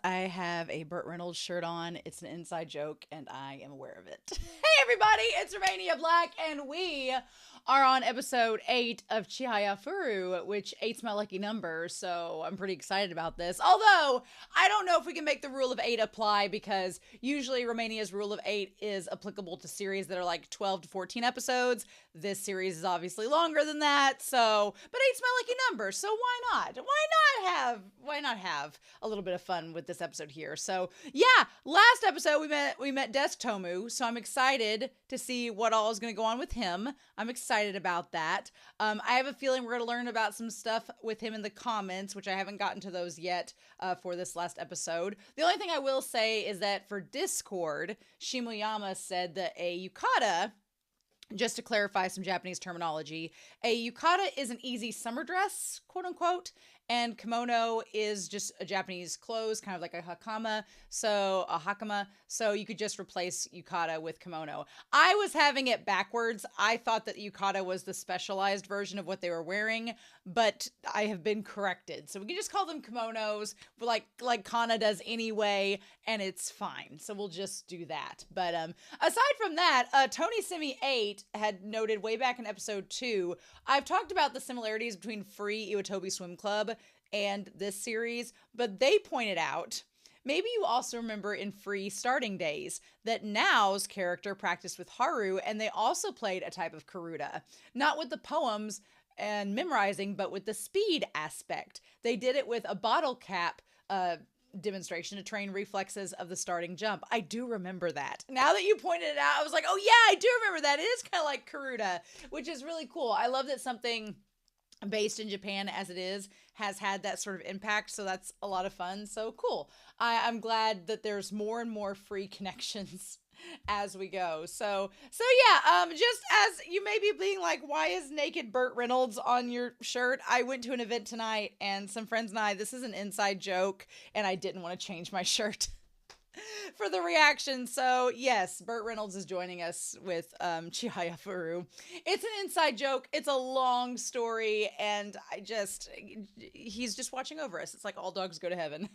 I have a Burt Reynolds shirt on. It's an inside joke, and I am aware of it. Hey, everybody, it's Romania Black, and we are on episode 8 of Chihayafuru, which 8's my lucky number, so I'm pretty excited about this. Although, I don't know if we can make the rule of 8 apply, because usually Romania's rule of 8 is applicable to series that are like 12 to 14 episodes. This series is obviously longer than that, so, but 8's my lucky number, so why not? Why not have a little bit of fun with this episode here? So yeah, last episode we met Desk Tomu, so I'm excited to see what all is going to go on with him. I'm excited about that. I have a feeling we're going to learn about some stuff with him in the comments, which I haven't gotten to those yet for this last episode. The only thing I will say is that for Discord, Shimuyama said that a yukata, just to clarify some Japanese terminology, a yukata is an easy summer dress, quote unquote, and kimono is just a Japanese clothes, kind of like a hakama. So a hakama. So you could just replace yukata with kimono. I was having it backwards. I thought that yukata was the specialized version of what they were wearing, but I have been corrected. So we can just call them kimonos, like Kana does anyway, and it's fine. So we'll just do that. But aside from that, Tony Simi 8 had noted way back in episode 2, I've talked about the similarities between Free Iwatobi Swim Club and this series, but they pointed out, maybe you also remember in Free Starting Days, that Nao's character practiced with Haru, and they also played a type of Karuta. Not with the poems and memorizing, but with the speed aspect. They did it with a bottle cap demonstration to train reflexes of the starting jump. I do remember that. Now that you pointed it out, I was like, oh yeah, I do remember that. It is kind of like Karuta, which is really cool. I love that something based in Japan as it is has had that sort of impact, so that's a lot of fun. So cool. I'm glad that there's more and more free connections as we go. So yeah, just as you may be being like, why is naked Burt Reynolds on your shirt? I went to an event tonight, and some friends and I, this is an inside joke, and I didn't want to change my shirt for the reaction. So yes, Burt Reynolds is joining us with Chihayafuru. It's an inside joke. It's a long story, and he's just watching over us. It's like all dogs go to heaven.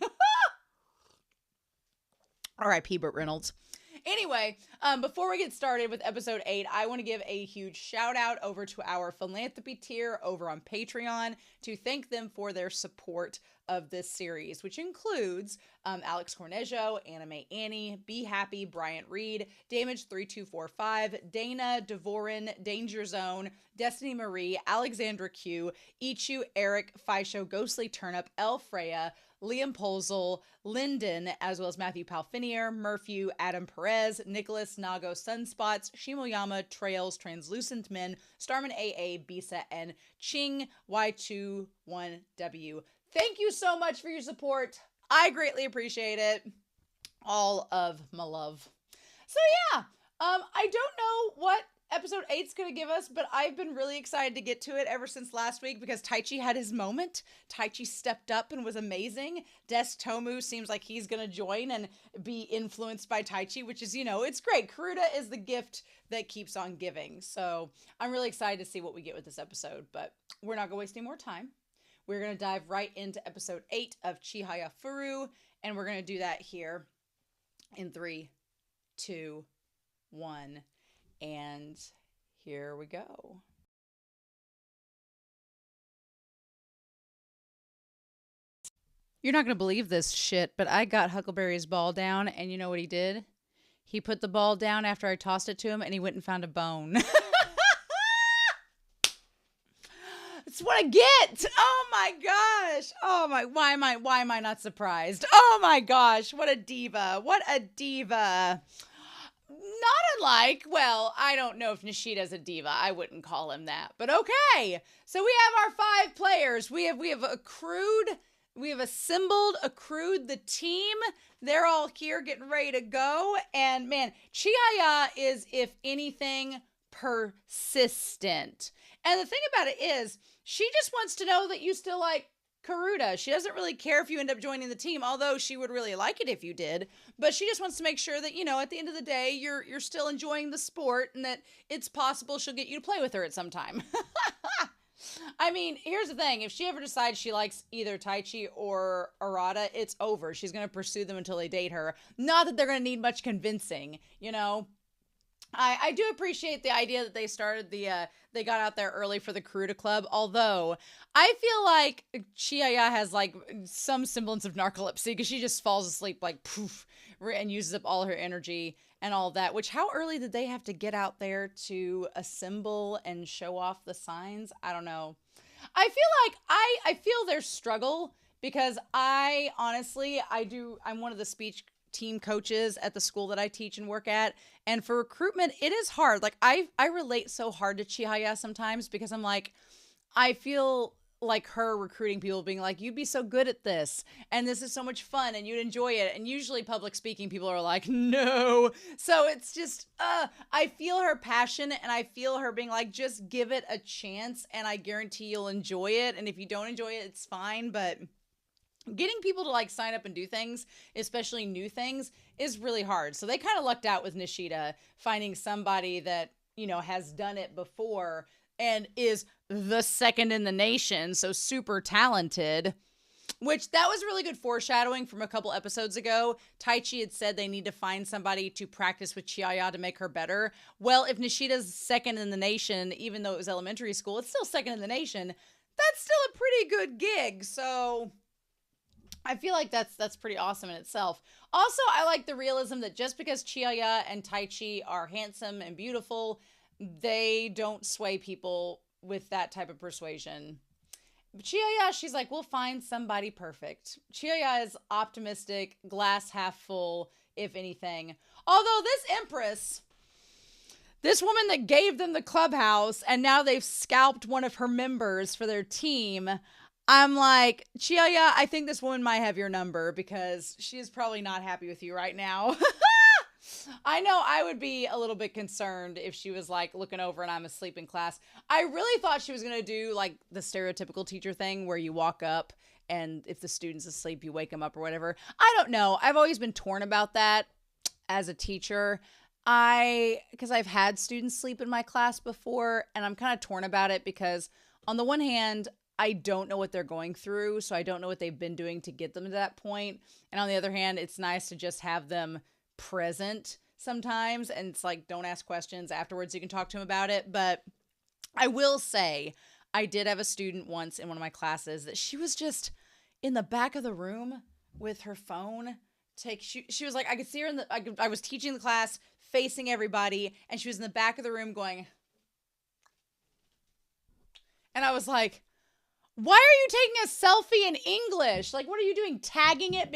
R.I.P. Burt Reynolds. Anyway, before we get started with episode 8, I want to give a huge shout out over to our philanthropy tier over on Patreon to thank them for their support of this series, which includes Alex Cornejo, Anime Annie, Be Happy, Bryant Reed, Damage3245, Dana, Devorin, Danger Zone, Destiny Marie, Alexandra Q, Ichu, Eric, Fisho, Ghostly Turnip, El Freya, Liam Polzel, Lyndon, as well as Matthew Palfinier, Murphy, Adam Perez, Nicholas, Nago, Sunspots, Shimoyama, Trails, Translucent Men, Starman AA, Bisa, and Ching Y21W. Thank you so much for your support. I greatly appreciate it. All of my love. So yeah, I don't know what episode 8's going to give us, but I've been really excited to get to it ever since last week because Taichi had his moment. Taichi stepped up and was amazing. Desk Tomu seems like he's going to join and be influenced by Taichi, which is, it's great. Karuta is the gift that keeps on giving. So I'm really excited to see what we get with this episode, but we're not going to waste any more time. We're going to dive right into episode 8 of Chihayafuru, and we're going to do that here in 3, 2, 1. And here we go. You're not going to believe this shit, but I got Huckleberry's ball down, and you know what he did? He put the ball down after I tossed it to him, and he went and found a bone. That's what I get. Oh my gosh. Oh my, why am I not surprised? Oh my gosh, what a diva. What a diva. Not unlike, well, I don't know if Nishida's a diva. I wouldn't call him that. But okay. So we have our 5 players. We have assembled, accrued the team. They're all here getting ready to go. And man, Chihaya is, if anything, persistent. And the thing about it is, she just wants to know that you still like Karuta. She doesn't really care if you end up joining the team, although she would really like it if you did. But she just wants to make sure that, at the end of the day, you're still enjoying the sport and that it's possible she'll get you to play with her at some time. I mean, here's the thing. If she ever decides she likes either Taichi or Arata, it's over. She's going to pursue them until they date her. Not that they're going to need much convincing, you know? I do appreciate the idea that they started they got out there early for the Karuta Club, although I feel like Chihaya has like some semblance of narcolepsy because she just falls asleep like poof and uses up all her energy and all that, which how early did they have to get out there to assemble and show off the signs? I don't know. I feel like I feel their struggle because I honestly, I'm one of the speech team coaches at the school that I teach and work at. And for recruitment, it is hard. Like I relate so hard to Chihaya sometimes because I'm like, I feel like her recruiting people being like, you'd be so good at this and this is so much fun and you'd enjoy it. And usually public speaking people are like, no. So it's just, I feel her passion and I feel her being like, just give it a chance and I guarantee you'll enjoy it. And if you don't enjoy it, it's fine. But getting people to like sign up and do things, especially new things, is really hard. So they kind of lucked out with Nishida finding somebody that, you know, has done it before and is the second in the nation. So super talented, which that was really good foreshadowing from a couple episodes ago. Taichi had said they need to find somebody to practice with Chihaya to make her better. Well, if Nishida's second in the nation, even though it was elementary school, it's still second in the nation. That's still a pretty good gig. So I feel like that's pretty awesome in itself. Also, I like the realism that just because Chihaya and Taichi are handsome and beautiful, they don't sway people with that type of persuasion. Chihaya, she's like, we'll find somebody perfect. Chihaya is optimistic, glass half full, if anything. Although this Empress, this woman that gave them the clubhouse, and now they've scalped one of her members for their team, I'm like, Chihaya, I think this woman might have your number because she is probably not happy with you right now. I know I would be a little bit concerned if she was like looking over and I'm asleep in class. I really thought she was going to do like the stereotypical teacher thing where you walk up and if the student's asleep, you wake them up or whatever. I don't know. I've always been torn about that as a teacher. Because I've had students sleep in my class before and I'm kind of torn about it because on the one hand, I don't know what they're going through, so I don't know what they've been doing to get them to that point. And on the other hand, it's nice to just have them present sometimes. And it's like, don't ask questions. Afterwards, you can talk to them about it. But I will say, I did have a student once in one of my classes that she was just in the back of the room with her phone. She was like, I could see her I was teaching the class, facing everybody, and she was in the back of the room going. And I was like, why are you taking a selfie in English? Like, what are you doing? Tagging it and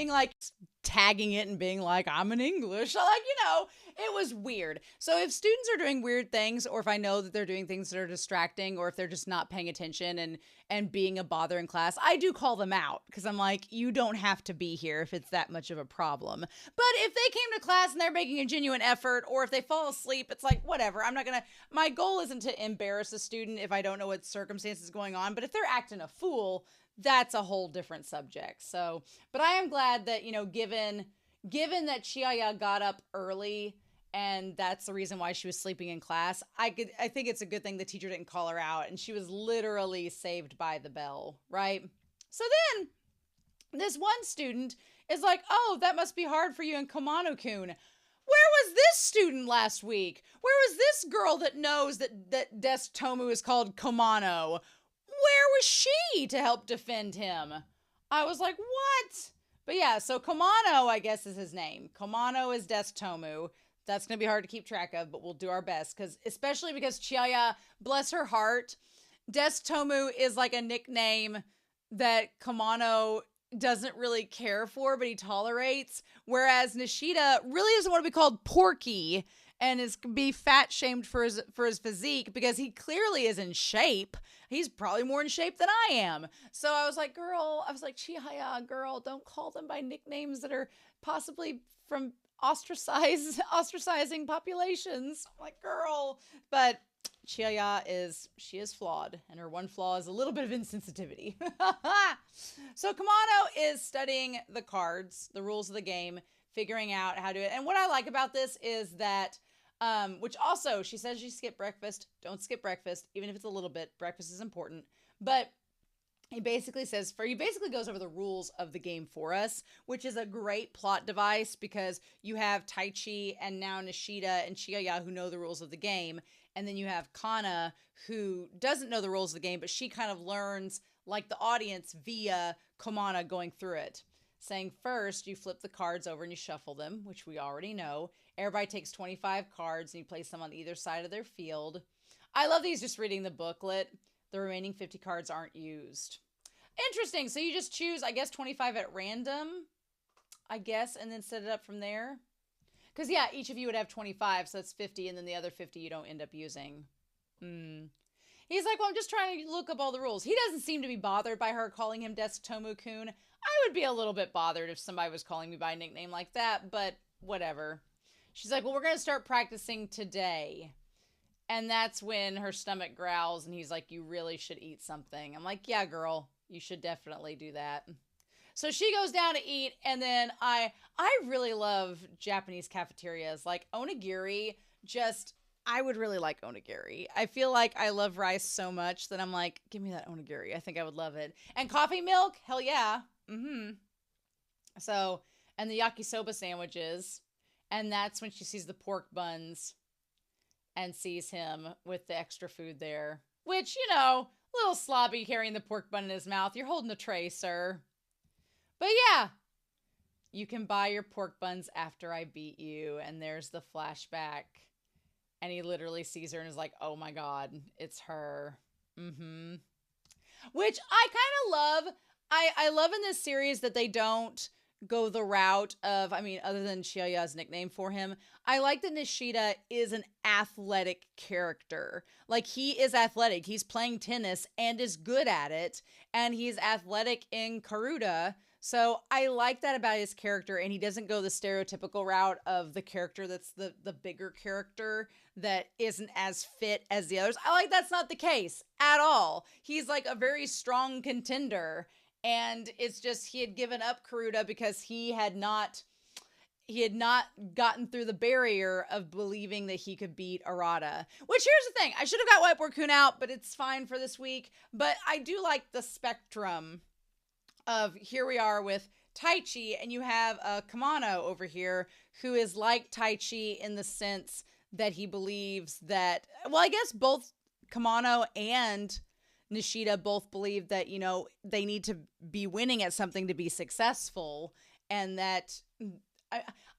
being like, I'm in English. Like, you know, it was weird. So if students are doing weird things, or if I know that they're doing things that are distracting, or if they're just not paying attention and being a bother in class, I do call them out because I'm like, you don't have to be here if it's that much of a problem. But if they came to class and they're making a genuine effort, or if they fall asleep, it's like, whatever. My goal isn't to embarrass a student if I don't know what circumstances is going on. But if they're acting a fool, that's a whole different subject. So, but I am glad that, you know, given that Chihaya got up early and that's the reason why she was sleeping in class, I think it's a good thing the teacher didn't call her out and she was literally saved by the bell, right? So then this one student is like, oh, that must be hard for you and Komano-kun. Where was this student last week? Where was this girl that knows that Desk Tomu is called Komano? Where was she to help defend him? I was like, what? But yeah, so Komano, I guess, is his name. Komano is Desk Tomu. That's going to be hard to keep track of, but we'll do our best. Especially because Chihaya, bless her heart, Desk Tomu is like a nickname that Komano doesn't really care for, but he tolerates. Whereas Nishida really doesn't want to be called Porky and is be fat shamed for his physique because he clearly is in shape. He's probably more in shape than I am. So I was like, Chihaya, girl, don't call them by nicknames that are possibly from ostracizing populations. I'm like, girl. But Chihaya is flawed, and her one flaw is a little bit of insensitivity. So Komano is studying the cards, the rules of the game, figuring out how to do it. And what I like about this is that Which also, she says you skip breakfast. Don't skip breakfast, even if it's a little bit. Breakfast is important. But he basically goes over the rules of the game for us, which is a great plot device because you have Taichi and now Nishida and Chihaya who know the rules of the game. And then you have Kana who doesn't know the rules of the game, but she kind of learns like the audience via Komana going through it. Saying first, you flip the cards over and you shuffle them, which we already know. Everybody takes 25 cards and you place them on either side of their field. I love these just reading the booklet. The remaining 50 cards aren't used. Interesting. So you just choose, I guess, 25 at random, I guess, and then set it up from there. Because, yeah, each of you would have 25, so that's 50, and then the other 50 you don't end up using. He's like, well, I'm just trying to look up all the rules. He doesn't seem to be bothered by her calling him Desk Tomu-kun. I would be a little bit bothered if somebody was calling me by a nickname like that, but whatever. She's like, well, we're going to start practicing today. And that's when her stomach growls, and he's like, you really should eat something. I'm like, yeah, girl, you should definitely do that. So she goes down to eat, and then I really love Japanese cafeterias. Like, onigiri, I would really like onigiri. I feel like I love rice so much that I'm like, give me that onigiri. I think I would love it. And coffee milk? Hell yeah. So, and the yakisoba sandwiches. And that's when she sees the pork buns and sees him with the extra food there. Which, you know, a little sloppy carrying the pork bun in his mouth. You're holding the tray, sir. But yeah, you can buy your pork buns after I beat you. And there's the flashback. And he literally sees her and is like, oh my God, it's her. Which I kind of love. I love in this series that they don't go the route of, I mean, other than Chihaya's nickname for him, I like that Nishida is an athletic character. Like, he is athletic. He's playing tennis and is good at it. And he's athletic in Karuta. So I like that about his character, and he doesn't go the stereotypical route of the character that's the bigger character that isn't as fit as the others. I like that's not the case at all. He's like a very strong contender, and it's just he had given up Karuta because he had not gotten through the barrier of believing that he could beat Arata. Which, here's the thing, I should have got Whiteboard-kun out, but it's fine for this week. But I do like the spectrum of, here we are with Taichi, and you have Kamano over here who is like Taichi in the sense that he believes that, well, I guess both Kamano and Nishida both believe that, you know, they need to be winning at something to be successful, and that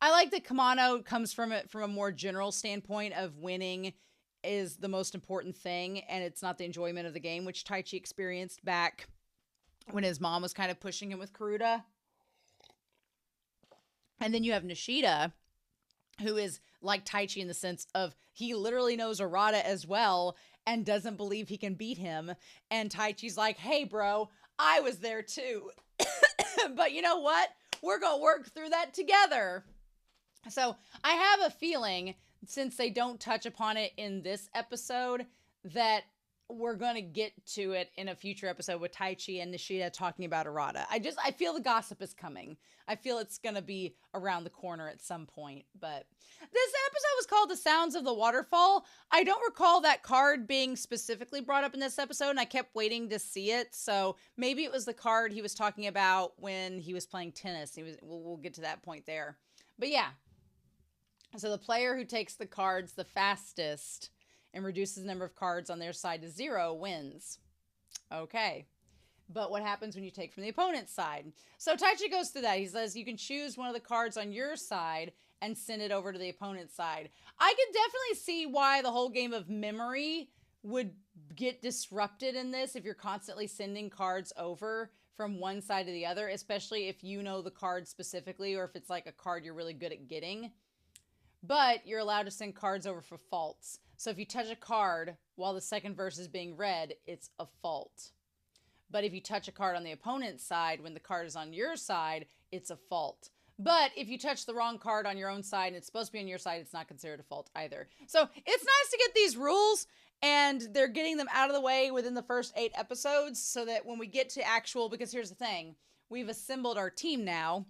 I like that Kamano comes from a more general standpoint of winning is the most important thing, and it's not the enjoyment of the game, which Taichi experienced back when his mom was kind of pushing him with Karuta. And then you have Nishida, who is like Taichi in the sense of he literally knows Arata as well and doesn't believe he can beat him. And Taichi's like, hey, bro, I was there too. But you know what? We're going to work through that together. So I have a feeling, since they don't touch upon it in this episode, that we're going to get to it in a future episode with Taichi and Nishida talking about Arata. I feel the gossip is coming. I feel it's going to be around the corner at some point. But this episode was called The Sounds of the Waterfall. I don't recall that card being specifically brought up in this episode, and I kept waiting to see it. So maybe it was the card he was talking about when he was playing tennis. We'll get to that point there. But yeah. So the player who takes the cards the fastest and reduces the number of cards on their side to 0 wins. Okay. But what happens when you take from the opponent's side? So Taichi goes through that. He says you can choose one of the cards on your side and send it over to the opponent's side. I could definitely see why the whole game of memory would get disrupted in this if you're constantly sending cards over from one side to the other, especially if you know the card specifically or if it's like a card you're really good at getting. But you're allowed to send cards over for faults. So if you touch a card while the second verse is being read, it's a fault. But if you touch a card on the opponent's side when the card is on your side, it's a fault. But if you touch the wrong card on your own side and it's supposed to be on your side, it's not considered a fault either. So it's nice to get these rules, and they're getting them out of the way within the first 8 episodes so that when we get to actual, because here's the thing, we've assembled our team now.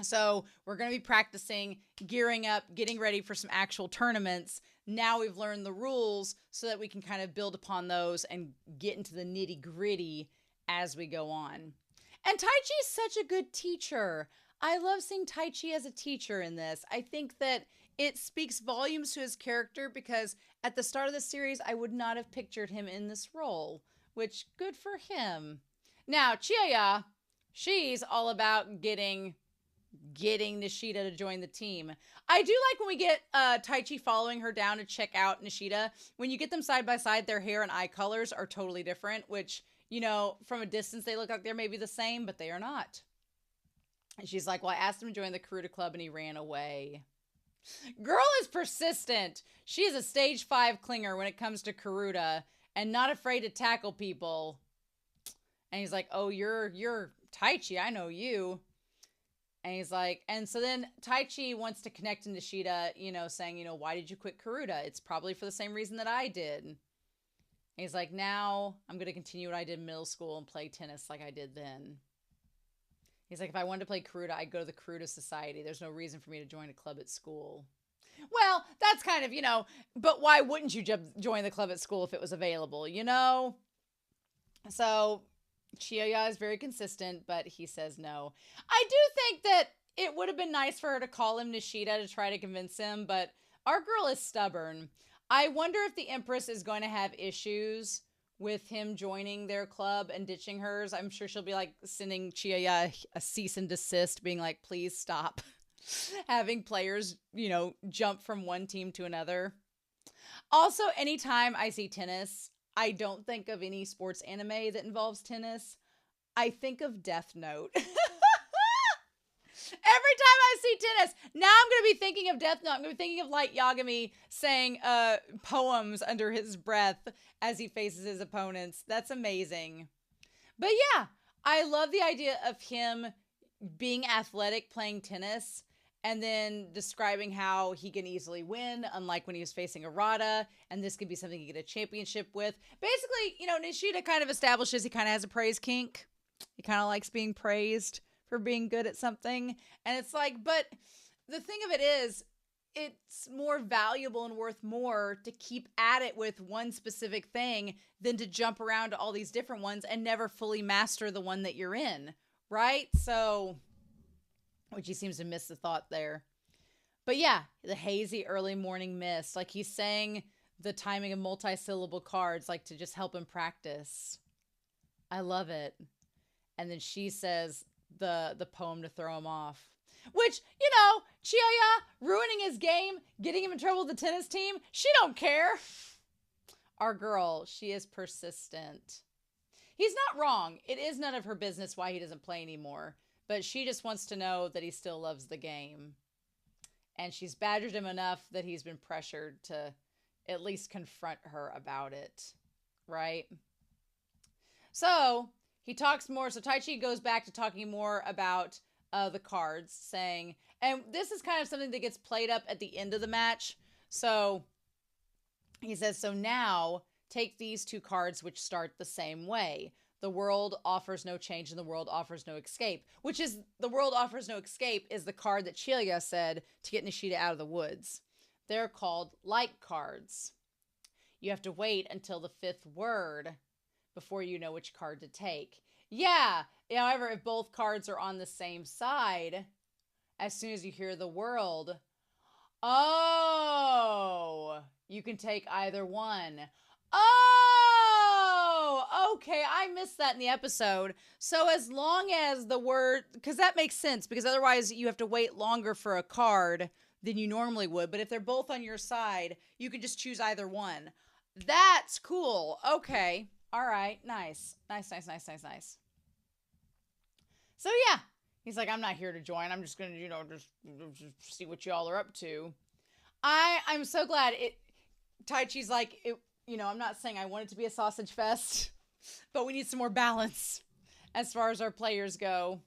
So we're going to be practicing, gearing up, getting ready for some actual tournaments. Now we've learned the rules so that we can kind of build upon those and get into the nitty gritty as we go on. And Tai Chi is such a good teacher. I love seeing Tai Chi as a teacher in this. I think that it speaks volumes to his character because at the start of the series, I would not have pictured him in this role, which good for him. Now, Chihaya, she's all about getting Nishida to join the team. I do like when we get Tai Chi following her down to check out Nishida. When you get them side by side, their hair and eye colors are totally different, which, you know, from a distance, they look like they're maybe the same, but they are not. And she's like, well, I asked him to join the Karuta Club and he ran away. Girl is persistent. She is a stage 5 clinger when it comes to Karuta and not afraid to tackle people. And he's like, oh, you're Tai Chi. I know you. And he's like, and so then Tai Chi wants to connect to Nishida, you know, saying, you know, why did you quit Karuta? It's probably for the same reason that I did. And he's like, now I'm going to continue what I did in middle school and play tennis like I did then. He's like, if I wanted to play Karuta, I'd go to the Karuta Society. There's no reason for me to join a club at school. Well, that's kind of, you know, but why wouldn't you join the club at school if it was available, you know? So Chihaya is very consistent, but he says no. I do think that it would have been nice for her to call him Nishida to try to convince him, but our girl is stubborn. I wonder if the Empress is going to have issues with him joining their club and ditching hers. I'm sure she'll be like sending Chihaya a cease and desist, being like, please stop having players, you know, jump from one team to another. Also, anytime I see tennis, I don't think of any sports anime that involves tennis. I think of Death Note. Every time I see tennis, now I'm going to be thinking of Death Note. I'm going to be thinking of Light Yagami saying poems under his breath as he faces his opponents. That's amazing. But yeah, I love the idea of him being athletic, playing tennis, and then describing how he can easily win, unlike when he was facing Arata, and this could be something he can get a championship with. Basically, you know, Nishida kind of establishes he kind of has a praise kink. He kind of likes being praised for being good at something. And it's like, but the thing of it is, it's more valuable and worth more to keep at it with one specific thing than to jump around to all these different ones and never fully master the one that you're in, right? So, which he seems to miss the thought there. But yeah, the hazy early morning mist, like he's saying the timing of multi-syllable cards, like to just help him practice. I love it. And then she says the poem to throw him off. Which, you know, Chihaya ruining his game, getting him in trouble with the tennis team, she don't care. Our girl, she is persistent. He's not wrong. It is none of her business why he doesn't play anymore. But she just wants to know that he still loves the game. And she's badgered him enough that he's been pressured to at least confront her about it. Right? So he talks more. So Tai Chi goes back to talking more about the cards, saying, and this is kind of something that gets played up at the end of the match. So he says, so now take these two cards which start the same way. The world offers no change and the world offers no escape, which is the world offers no escape is the card that Chihaya said to get Nishida out of the woods. They're called light cards. You have to wait until the 5th word before you know which card to take. Yeah, however, if both cards are on the same side, as soon as you hear the world, oh, you can take either one. Oh, okay, I missed that in the episode. So as long as the word, because that makes sense, because otherwise you have to wait longer for a card than you normally would. But if they're both on your side, you can just choose either one. That's cool. Okay. All right. Nice. Nice. So yeah, he's like, I'm not here to join. I'm just going to, you know, just see what y'all are up to. I'm so glad Tai Chi's like, you know, I'm not saying I want it to be a sausage fest, but we need some more balance as far as our players go.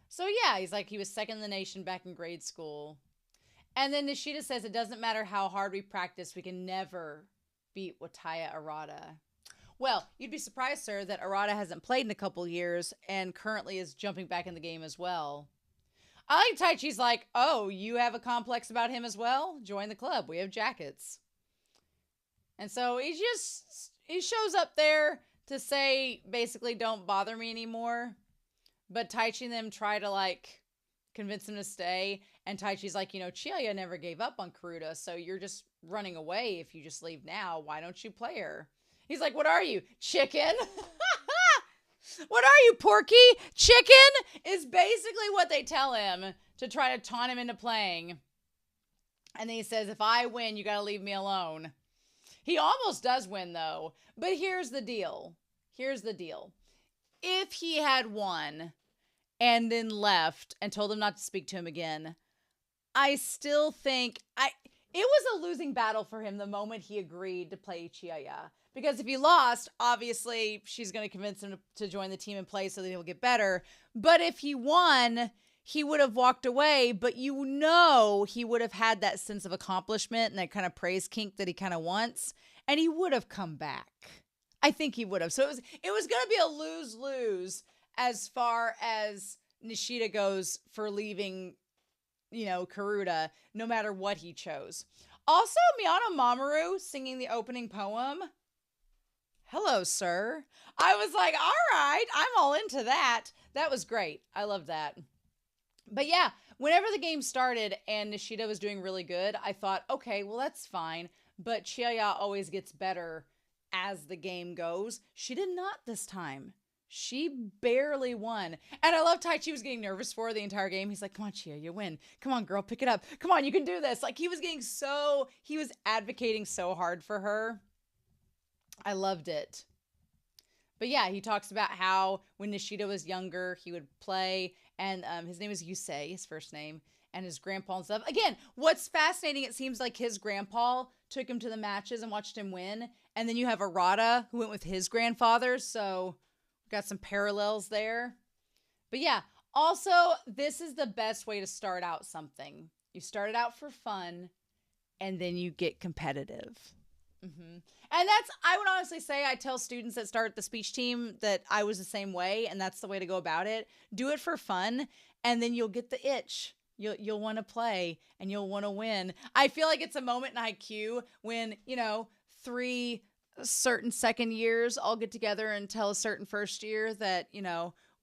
So yeah, he's like, he was second in the nation back in grade school. And then Nishida says, it doesn't matter how hard we practice, we can never beat Wataya Arata. Well, you'd be surprised, sir, that Arata hasn't played in a couple years and currently is jumping back in the game as well. I like Taichi's like, oh, you have a complex about him as well? Join the club. We have jackets. And so he shows up there to say, basically, don't bother me anymore. But Taichi and them try to, like, convince him to stay. And Taichi's like, Chihaya never gave up on Karuta, so you're just running away if you just leave now. Why don't you play her? He's like, what are you, chicken? What are you, Porky? Chicken is basically what they tell him to try to taunt him into playing. And then he says, if I win, you got to leave me alone. He almost does win, though. But here's the deal. If he had won and then left and told him not to speak to him again, I still think it was a losing battle for him the moment he agreed to play Chihaya. Because if he lost, obviously she's going to convince him to join the team and play so that he'll get better. But if he won, he would have walked away. But he would have had that sense of accomplishment and that kind of praise kink that he kind of wants. And he would have come back. I think he would have. So it was going to be a lose-lose as far as Nishida goes for leaving, Karuta, no matter what he chose. Also, Miyano Mamoru singing the opening poem. Hello, sir. I was like, all right, I'm all into that. That was great. I loved that. But yeah, whenever the game started and Nishida was doing really good, I thought, okay, well, that's fine. But Chihaya always gets better as the game goes. She did not this time. She barely won. And I love Taichi was getting nervous for her the entire game. He's like, come on, Chihaya, you win. Come on, girl, pick it up. Come on, you can do this. Like, he was advocating so hard for her. I loved it. But yeah, he talks about how when Nishida was younger, he would play, and his name is Yusei, his first name, and his grandpa and stuff. Again, what's fascinating, it seems like his grandpa took him to the matches and watched him win, and then you have Arata, who went with his grandfather, so got some parallels there. But yeah, also, this is the best way to start out something. You start it out for fun, and then you get competitive. And I would honestly say, I tell students that start the speech team that I was the same way, and that's the way to go about it. Do it for fun, and then you'll get the itch. You'll want to play, and you'll want to win. I feel like it's a moment in IQ when, 3 certain second years all get together and tell a certain first year that,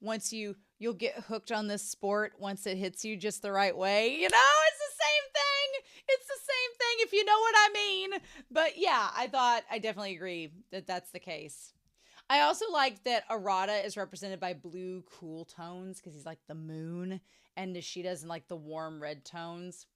once you'll get hooked on this sport once it hits you just the right way. It's the same thing. It's the same thing, if you know what I mean. But yeah, I definitely agree that that's the case. I also like that Arata is represented by blue cool tones because he's like the moon, and Nishida's in like the warm red tones.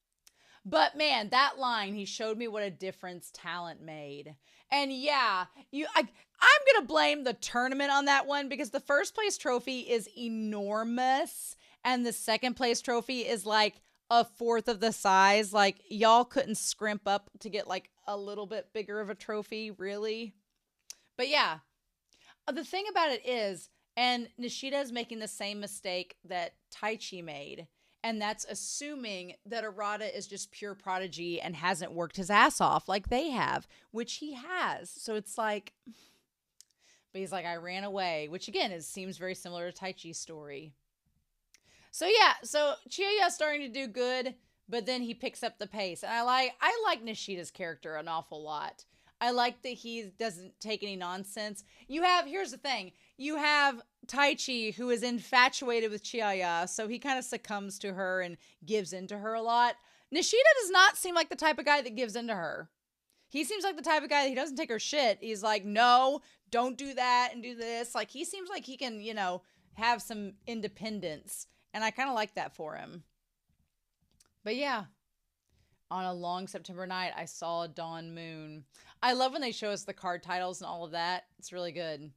But man, that line, he showed me what a difference talent made. And yeah, I'm going to blame the tournament on that one because the first place trophy is enormous and the second place trophy is like a fourth of the size. Like, y'all couldn't scrimp up to get like a little bit bigger of a trophy, really. But yeah, the thing about it is, and Nishida is making the same mistake that Taichi made, and that's assuming that Arata is just pure prodigy and hasn't worked his ass off like they have, which he has. So it's like, but he's like, I ran away, which again seems very similar to Taichi's story. So yeah, so Chihaya's starting to do good, but then he picks up the pace. And I like Nishida's character an awful lot. I like that he doesn't take any nonsense. Here's the thing. You have Taichi, who is infatuated with Chihaya, so he kind of succumbs to her and gives into her a lot. Nishida does not seem like the type of guy that gives into her. He seems like the type of guy that he doesn't take her shit. He's like, no, don't do that and do this. Like, he seems like he can, have some independence. And I kind of like that for him. But yeah, on a long September night, I saw a dawn moon. I love when they show us the card titles and all of that. It's really good.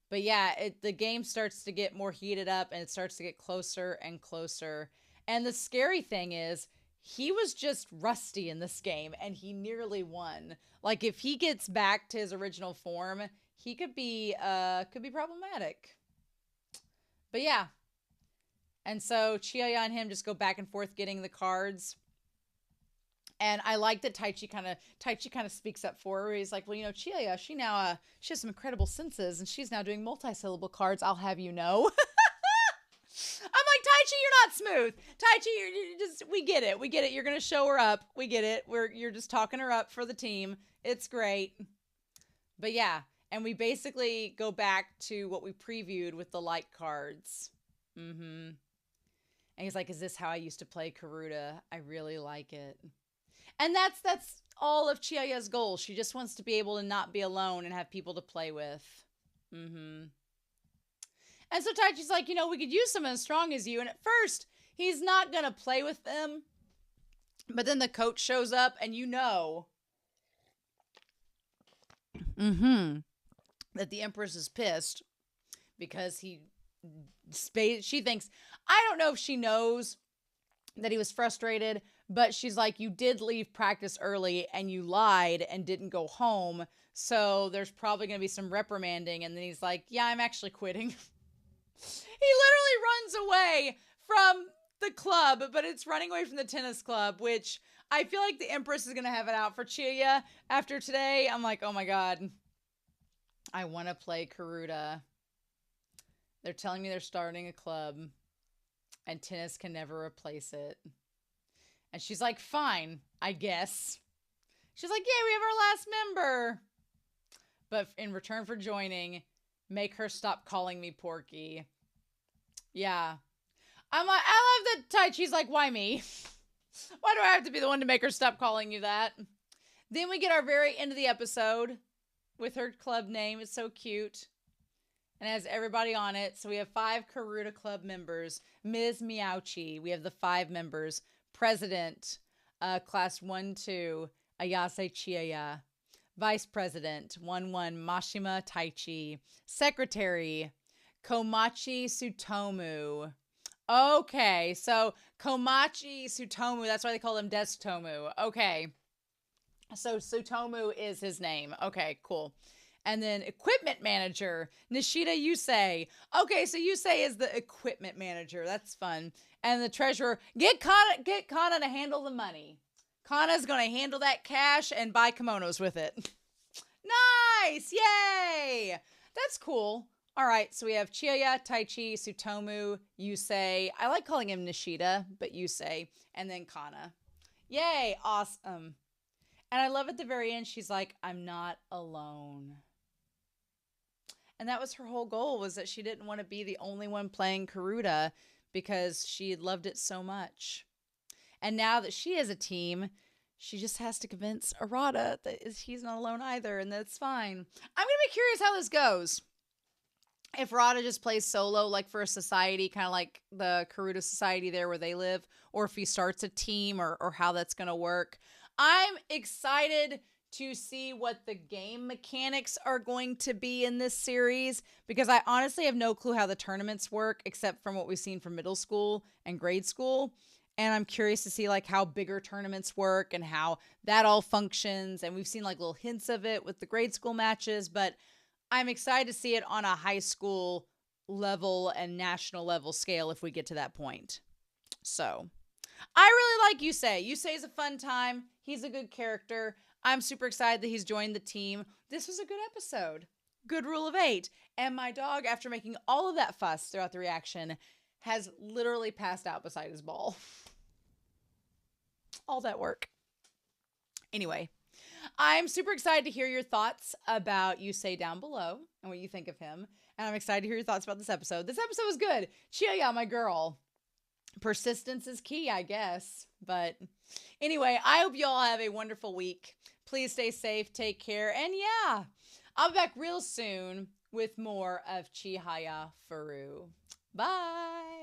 But yeah, the game starts to get more heated up and it starts to get closer and closer. And the scary thing is, he was just rusty in this game and he nearly won. Like, if he gets back to his original form, he could be problematic. But yeah. And so Chihaya and him just go back and forth getting the cards. And I like that Taichi kind of speaks up for her. He's like, well, Chihaya, she has some incredible senses and she's now doing multi-syllable cards, I'll have you know. I'm like, you're not smooth. Taichi, you're just, we get it. We get it. You're going to show her up. We get it. You're just talking her up for the team. It's great. But yeah, and we basically go back to what we previewed with the light cards. And he's like, is this how I used to play Karuta? I really like it. And that's all of Chihaya's goal. She just wants to be able to not be alone and have people to play with. And so Taichi's like, you know, we could use someone as strong as you. And at first, he's not going to play with them. But then the coach shows up and you know that the Empress is pissed because she thinks, I don't know if she knows that he was frustrated, but she's like, you did leave practice early and you lied and didn't go home. So there's probably going to be some reprimanding. And then he's like, yeah, I'm actually quitting. He literally runs away from the club, but it's running away from the tennis club, which I feel like the Empress is going to have it out for Chihaya after today. I'm like, oh my God, I want to play Karuta. They're telling me they're starting a club and tennis can never replace it. And she's like, fine, I guess. She's like, yeah, we have our last member. But in return for joining, make her stop calling me Porky. Yeah. I'm like, I love that Taichi's like, why me? Why do I have to be the one to make her stop calling you that? Then we get our very end of the episode with her club name. It's so cute. And it has everybody on it. So we have 5 Karuta Club members. Ms. Miauchi. We have the 5 members. President, Class 1-2, Ayase Chihaya. Vice President, 1-1, Mashima Taichi. Secretary, Komachi Tsutomu. Okay, so Komachi Tsutomu, that's why they call him Desutomu. Okay, so Tsutomu is his name. Okay, cool. And then equipment manager, Nishida Yusei. Okay, so Yusei is the equipment manager. That's fun. And the treasurer, get Kana to handle the money. Kana's going to handle that cash and buy kimonos with it. Nice! Yay! That's cool. All right, so we have Chihaya, Taichi, Tsutomu, Yusei. I like calling him Nishida, but Yusei. And then Kana. Yay! Awesome. And I love at the very end, she's like, I'm not alone. And that was her whole goal, was that she didn't want to be the only one playing Karuta because she loved it so much. And now that she has a team, she just has to convince Arata that he's not alone either, and that's fine. I'm going to be curious how this goes. If Arata just plays solo, like for a society, kind of like the Karuta Society there where they live, or if he starts a team, or how that's going to work. I'm excited to see what the game mechanics are going to be in this series, because I honestly have no clue how the tournaments work except from what we've seen from middle school and grade school. And I'm curious to see like how bigger tournaments work and how that all functions. And we've seen like little hints of it with the grade school matches, but I'm excited to see it on a high school level and national level scale if we get to that point. So I really like Yusei. Yusei is a fun time. He's a good character. I'm super excited that he's joined the team. This was a good episode. Good rule of 8. And my dog, after making all of that fuss throughout the reaction, has literally passed out beside his ball. All that work. Anyway, I'm super excited to hear your thoughts about Yusei down below and what you think of him. And I'm excited to hear your thoughts about this episode. This episode was good. Chihaya, my girl. Persistence is key, I guess. But anyway, I hope you all have a wonderful week. Please stay safe, take care, and yeah, I'll be back real soon with more of Chihayafuru. Bye!